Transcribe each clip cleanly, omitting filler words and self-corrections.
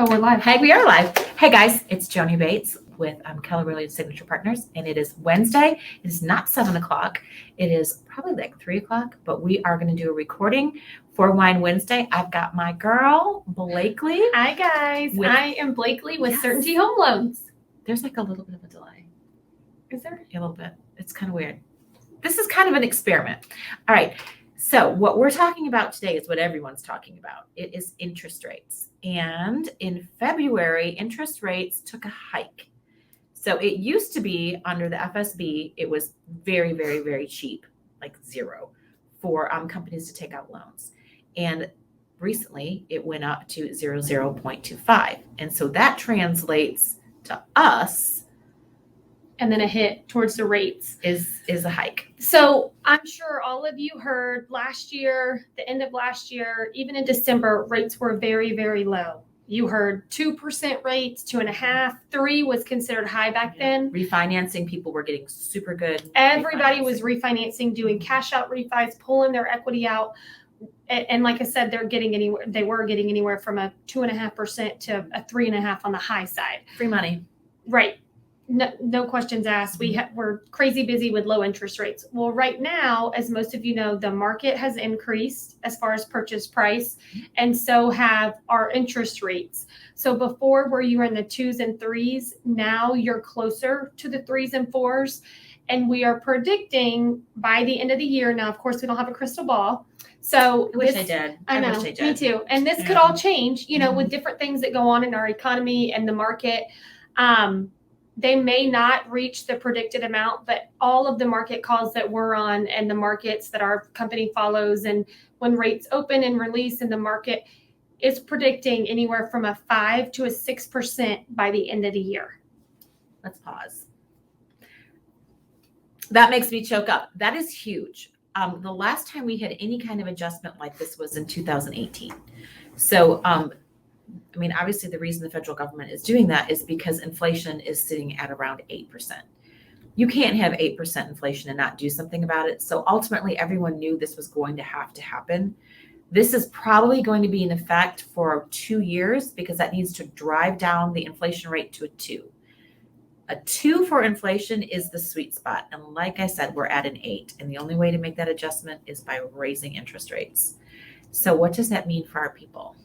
Oh, we're live. Hey, we are live. Hey guys, it's Joannie Bates with Keller Williams Signature Partners, and it is Wednesday. It is not 7 o'clock. It is probably like 3 o'clock, but we are going to do a recording for Wine Wednesday. I've got my girl, Blakely. Hi guys, I am Blakely with Yes. Certainty Home Loans. There's like a little bit of a delay. Is there? A little bit. It's kind of weird. This is kind of an experiment. All right. So what we're talking about today is what everyone's talking about. It is interest rates. And in February, interest rates took a hike. So it used to be under the FSB, it was very, very, very cheap, like zero, for companies to take out loans. And recently it went up to 0.25. And so that translates to us And then a hit towards the rates is a hike. So I'm sure all of you heard last year, the end of last year, even in December, rates were very, very low. You heard 2% rates, 2.5%, 3% was considered high back then. Refinancing, people were getting super good. Everybody was refinancing, doing cash out refis, pulling their equity out. And like I said, they were getting anywhere from a 2.5% to a 3.5% on the high side. Free money. Right. No questions asked. We're crazy busy with low interest rates. Well, right now, as most of you know, the market has increased as far as purchase price, and so have our interest rates. So before, where you were in the 2s and 3s, now you're closer to the 3s and 4s, and we are predicting by the end of the year. Now, of course, we don't have a crystal ball. So I wish I did. I know, wish I did. Me too. And this could all change, with different things that go on in our economy and the market. They may not reach the predicted amount, but all of the market calls that we're on and the markets that our company follows, and when rates open and release in the market, is predicting anywhere from a 5 to a 6% by the end of the year. Let's pause. That makes me choke up. That is huge. The last time we had any kind of adjustment like this was in 2018. So, obviously the reason the federal government is doing that is because inflation is sitting at around 8%. You can't have 8% inflation and not do something about it. So ultimately, everyone knew this was going to have to happen. This is probably going to be in effect for 2 years because that needs to drive down the inflation rate to a 2. A 2 for inflation is the sweet spot. And like I said, we're at an 8. And the only way to make that adjustment is by raising interest rates. So what does that mean for our people?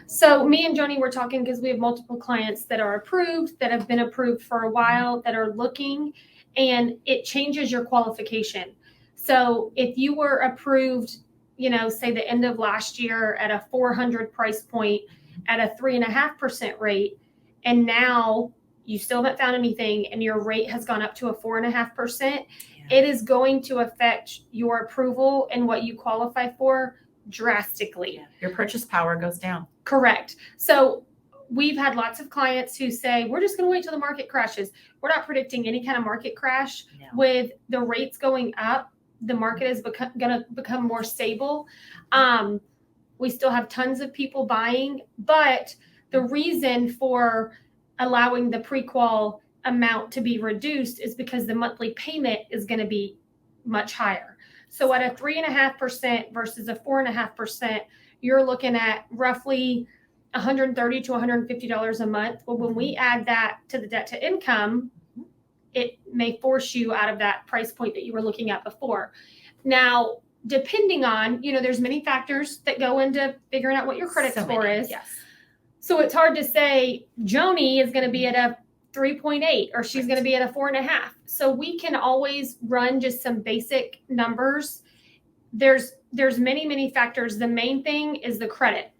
So me and Joannie were talking because we have multiple clients that are approved, that have been approved for a while, that are looking, and it changes your qualification. So if you were approved, say the end of last year at a 400 price point at a 3.5% rate, and now you still haven't found anything and your rate has gone up to a 4.5%, it is going to affect your approval and what you qualify for drastically. Your purchase power goes down. Correct. So we've had lots of clients who say, we're just going to wait till the market crashes. We're not predicting any kind of market crash. No. With the rates going up, the market is going to become more stable. We still have tons of people buying, but the reason for allowing the pre-qual amount to be reduced is because the monthly payment is going to be much higher. So at a 3.5% versus a 4.5%, you're looking at roughly $130 to $150 a month. Well, when we add that to the debt to income, it may force you out of that price point that you were looking at before. Now, depending on, there's many factors that go into figuring out what your credit score is. Yes. So it's hard to say Joannie is going to be at a 3.8 or she's going to be at a 4.5. So we can always run just some basic numbers. There's many, many factors. The main thing is the credit.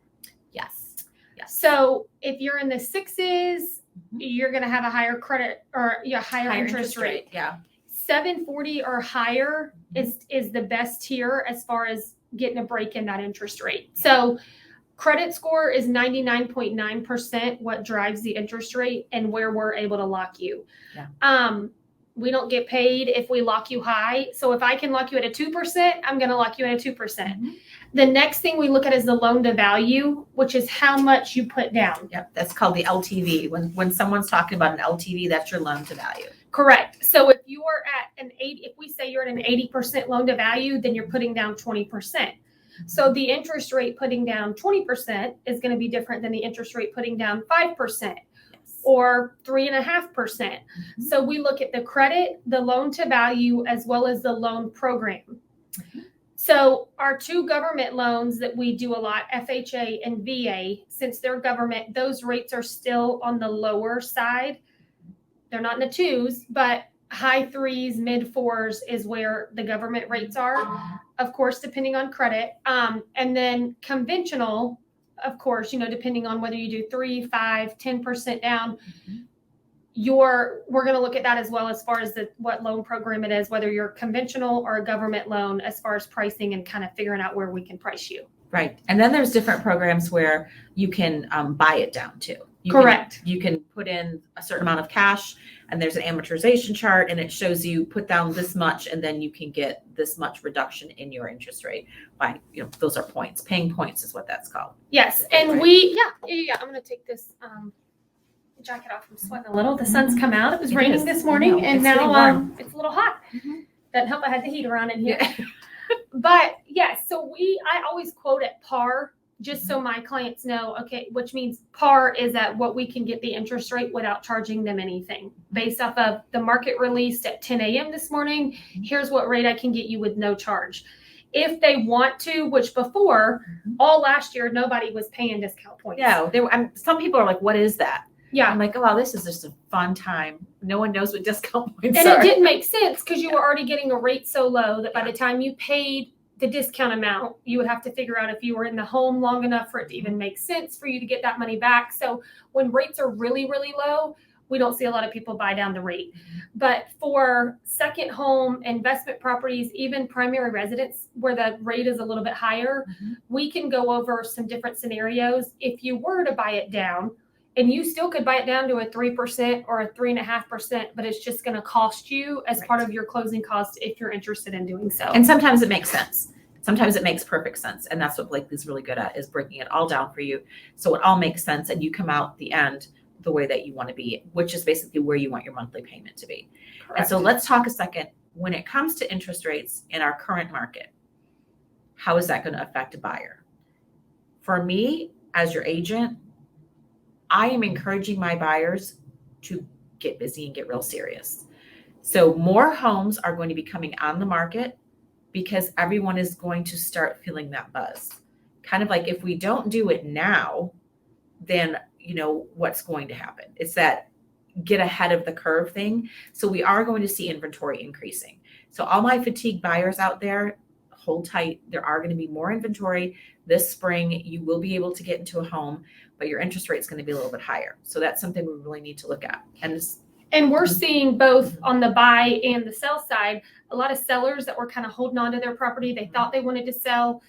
Yes. So if you're in the 6s, you're going to have a higher credit or a higher interest rate. Yeah. 740 or higher is the best tier as far as getting a break in that interest rate. Yeah. So credit score is 99.9% what drives the interest rate and where we're able to lock you. Yeah. We don't get paid if we lock you high. So if I can lock you at a 2%, I'm going to lock you at a 2%. Mm-hmm. The next thing we look at is the loan to value, which is how much you put down. Yep, that's called the LTV. When someone's talking about an LTV, that's your loan to value. Correct. So if you are at if we say you're at an 80% loan to value, then you're putting down 20%. So the interest rate putting down 20% is going to be different than the interest rate putting down 5% or 3.5%. So we look at the credit, the loan to value, as well as the loan program. So our two government loans that we do a lot, FHA and VA, since they're government, those rates are still on the lower side. They're not in the twos, but high threes, mid fours is where the government rates are, of course, depending on credit. And then conventional, of course, depending on whether you do 3, 5, 10% down, we're going to look at that as well as far as what loan program it is, whether you're conventional or a government loan, as far as pricing and kind of figuring out where we can price you. Right. And then there's different programs where you can buy it down too. Correct. You can put in a certain amount of cash, and there's an amortization chart, and it shows you put down this much, and then you can get this much reduction in your interest rate by, those are points. Paying points is what that's called. Yes. And I'm going to take this jacket off. I'm sweating a little. The sun's come out. It was raining this morning, and now it's a little hot. Doesn't help I had the heater on in here. But yes, so I always quote at par, just so my clients know, okay, which means par is at what we can get the interest rate without charging them anything. Based off of the market released at 10 a.m. this morning, here's what rate I can get you with no charge. If they want to, which before, all last year, nobody was paying discount points. Yeah, some people are like, what is that? Yeah. I'm like, oh, wow, this is just a fun time. No one knows what discount points are. And it didn't make sense because you were already getting a rate so low that by the time you paid the discount amount, you would have to figure out if you were in the home long enough for it to even make sense for you to get that money back. So when rates are really, really low, we don't see a lot of people buy down the rate. But for second home, investment properties, even primary residence where the rate is a little bit higher, we can go over some different scenarios. If you were to buy it down, and you still could buy it down to a 3% or a 3.5%, but it's just going to cost you as part of your closing costs if you're interested in doing so. And sometimes it makes sense. Sometimes it makes perfect sense. And that's what Blakely's really good at, is breaking it all down for you. So it all makes sense. And you come out the end the way that you want to be, which is basically where you want your monthly payment to be. Correct. And so let's talk a second. When it comes to interest rates in our current market, how is that going to affect a buyer? For me, as your agent, I am encouraging my buyers to get busy and get real serious. So more homes are going to be coming on the market because everyone is going to start feeling that buzz. Kind of like if we don't do it now, then what's going to happen? It's that get ahead of the curve thing. So we are going to see inventory increasing. So all my fatigued buyers out there, hold tight. There are going to be more inventory this spring. You will be able to get into a home, but your interest rate is going to be a little bit higher. So that's something we really need to look at. And we're seeing both on the buy and the sell side, a lot of sellers that were kind of holding on to their property. They thought they wanted to sell.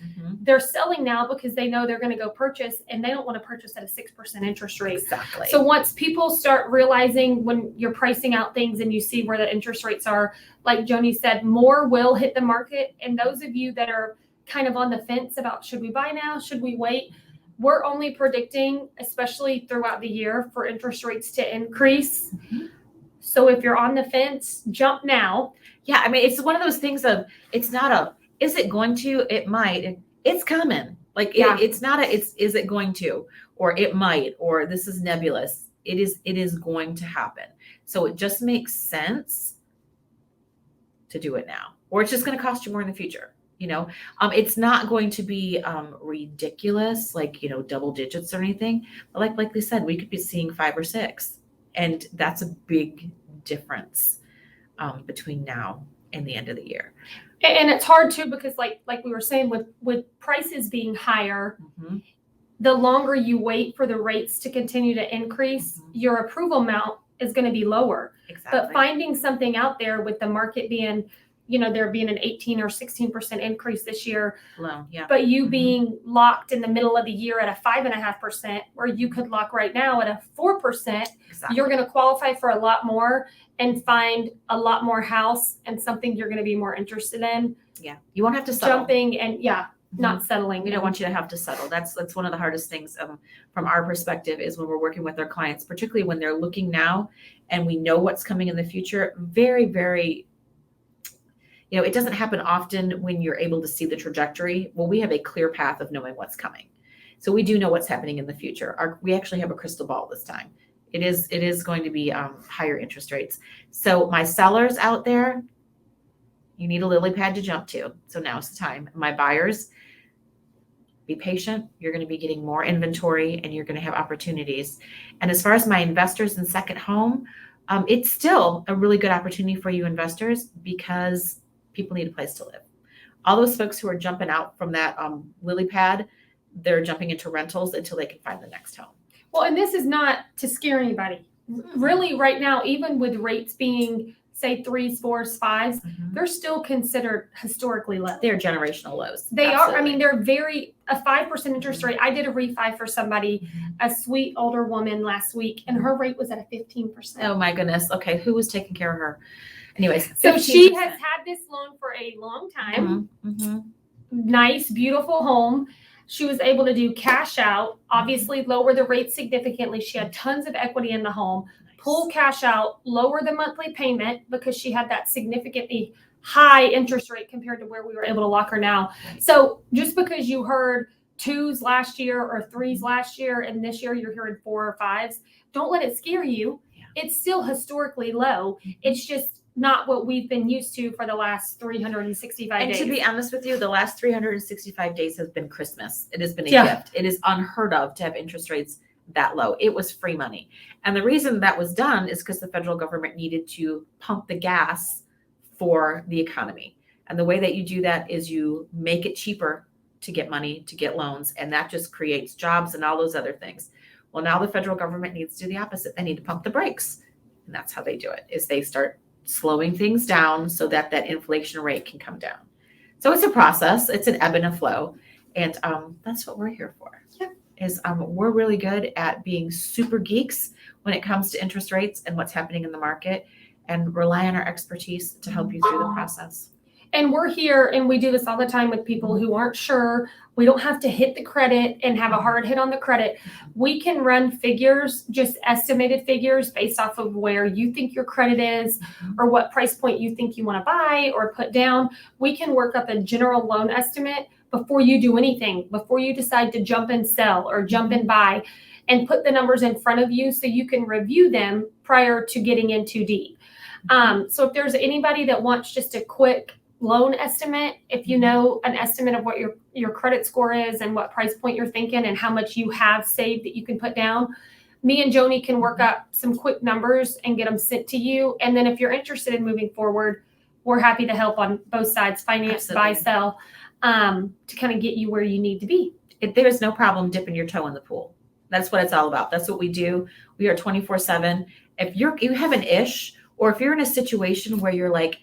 They're selling now because they know they're going to go purchase, and they don't want to purchase at a 6% interest rate. Exactly. So once people start realizing when you're pricing out things and you see where the interest rates are, like Joanie said, more will hit the market. And those of you that are kind of on the fence about should we buy now, should we wait, we're only predicting, especially throughout the year, for interest rates to increase. So if you're on the fence, jump now. Yeah, I mean, it's one of those things of, it's not is it going to? It might. It's coming. Like, it's not is it going to? Or it might, or this is nebulous. It is going to happen. So it just makes sense to do it now. Or it's just going to cost you more in the future. It's not going to be ridiculous, like, double digits or anything. But like they said, we could be seeing 5 or 6. And that's a big difference between now and the end of the year. And it's hard too, because like we were saying, with prices being higher, the longer you wait for the rates to continue to increase, your approval amount is going to be lower. Exactly. But finding something out there with the market being, there being an 18 or 16% increase this year, but you being locked in the middle of the year at a 5.5%, where you could lock right now at a 4%, you're going to qualify for a lot more and find a lot more house and something you're going to be more interested in. Yeah. You won't have to settle. Jumping and not settling. We don't want you to have to settle. That's one of the hardest things from our perspective, is when we're working with our clients, particularly when they're looking now and we know what's coming in the future. Very, very, it doesn't happen often when you're able to see the trajectory. Well, we have a clear path of knowing what's coming. So we do know what's happening in the future. We actually have a crystal ball this time. It is going to be higher interest rates. So my sellers out there, you need a lily pad to jump to. So now's the time. My buyers, be patient. You're going to be getting more inventory and you're going to have opportunities. And as far as my investors in second home, it's still a really good opportunity for you investors because people need a place to live. All those folks who are jumping out from that lily pad, they're jumping into rentals until they can find the next home. Well, and this is not to scare anybody. Really, right now, even with rates being, say, 3s, 4s, 5s, they're still considered historically low. They're generational lows. They are. I mean, they're a 5% interest rate. I did a refi for somebody, a sweet older woman last week, and her rate was at a 15%. Oh my goodness. Okay. Who was taking care of her? Anyways. So she has had this loan for a long time. Nice, beautiful home. She was able to do cash out, obviously lower the rate significantly. She had tons of equity in the home, pull cash out, lower the monthly payment because she had that significantly high interest rate compared to where we were able to lock her now. So just because you heard 2s last year or 3s last year and this year you're hearing 4 or 5s, don't let it scare you. It's still historically low. It's just not what we've been used to for the last 365 days. And to be honest with you, the last 365 days has been Christmas. It has been a gift. It is unheard of to have interest rates that low. It was free money. And the reason that was done is because the federal government needed to pump the gas for the economy. And the way that you do that is you make it cheaper to get money, to get loans, and that just creates jobs and all those other things. Well, now the federal government needs to do the opposite. They need to pump the brakes. And that's how they do it, is they start slowing things down so that inflation rate can come down. So it's a process. It's an ebb and a flow. And that's what we're here for. We're really good at being super geeks when it comes to interest rates and what's happening in the market, and rely on our expertise to help you through the process. And we're here, and we do this all the time with people who aren't sure. We don't have to hit the credit and have a hard hit on the credit. We can run figures, just estimated figures based off of where you think your credit is or what price point you think you want to buy or put down. We can work up a general loan estimate before you do anything, before you decide to jump and sell or jump and buy, and put the numbers in front of you so you can review them prior to getting in too deep. So if there's anybody that wants just a quick loan estimate, if you know an estimate of what your credit score is and what price point you're thinking and how much you have saved that you can put down, me and Joanie can work up some quick numbers and get them sent to you. And then if you're interested in moving forward, we're happy to help on both sides, finance, buy, sell, to kind of get you where you need to be. There is no problem dipping your toe in the pool. That's what it's all about. That's what we do. We are 24/7. If you have an ish, or if you're in a situation where you're like,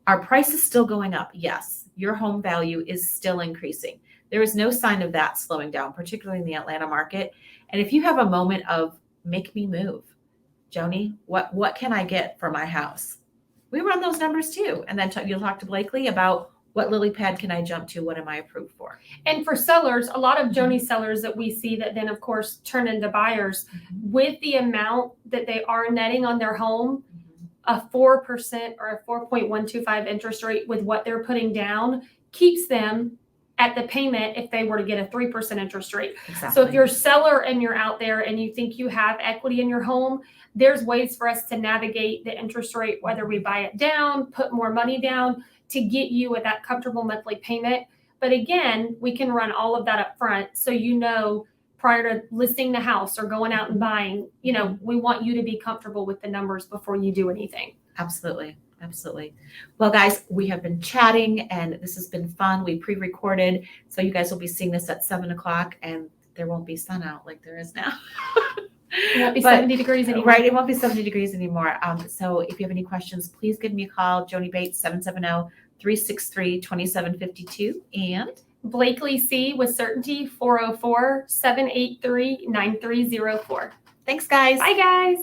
our price is still going up. Yes, your home value is still increasing. There is no sign of that slowing down, particularly in the Atlanta market. And if you have a moment of make me move, Joanie, what can I get for my house? We run those numbers too. And then you'll talk to Blakely about what lily pad can I jump to? What am I approved for? And for sellers, a lot of Joanie sellers that we see that then, of course, turn into buyers with the amount that they are netting on their home, a 4% or a 4.125 interest rate with what they're putting down keeps them at the payment if they were to get a 3% interest rate. Exactly. So if you're a seller and you're out there and you think you have equity in your home, there's ways for us to navigate the interest rate, whether we buy it down, put more money down to get you at that comfortable monthly payment. But again, we can run all of that up front. So, prior to listing the house or going out and buying, we want you to be comfortable with the numbers before you do anything. Absolutely. Absolutely. Well, guys, we have been chatting and this has been fun. We pre-recorded. So you guys will be seeing this at 7:00 and there won't be sun out like there is now. It won't be 70 degrees anymore. Right. It won't be 70 degrees anymore. So if you have any questions, please give me a call. Joanie Bates, 770-363-2752. And Blakely Seay with Certainty, 404-783-9304. Thanks, guys. Bye, guys.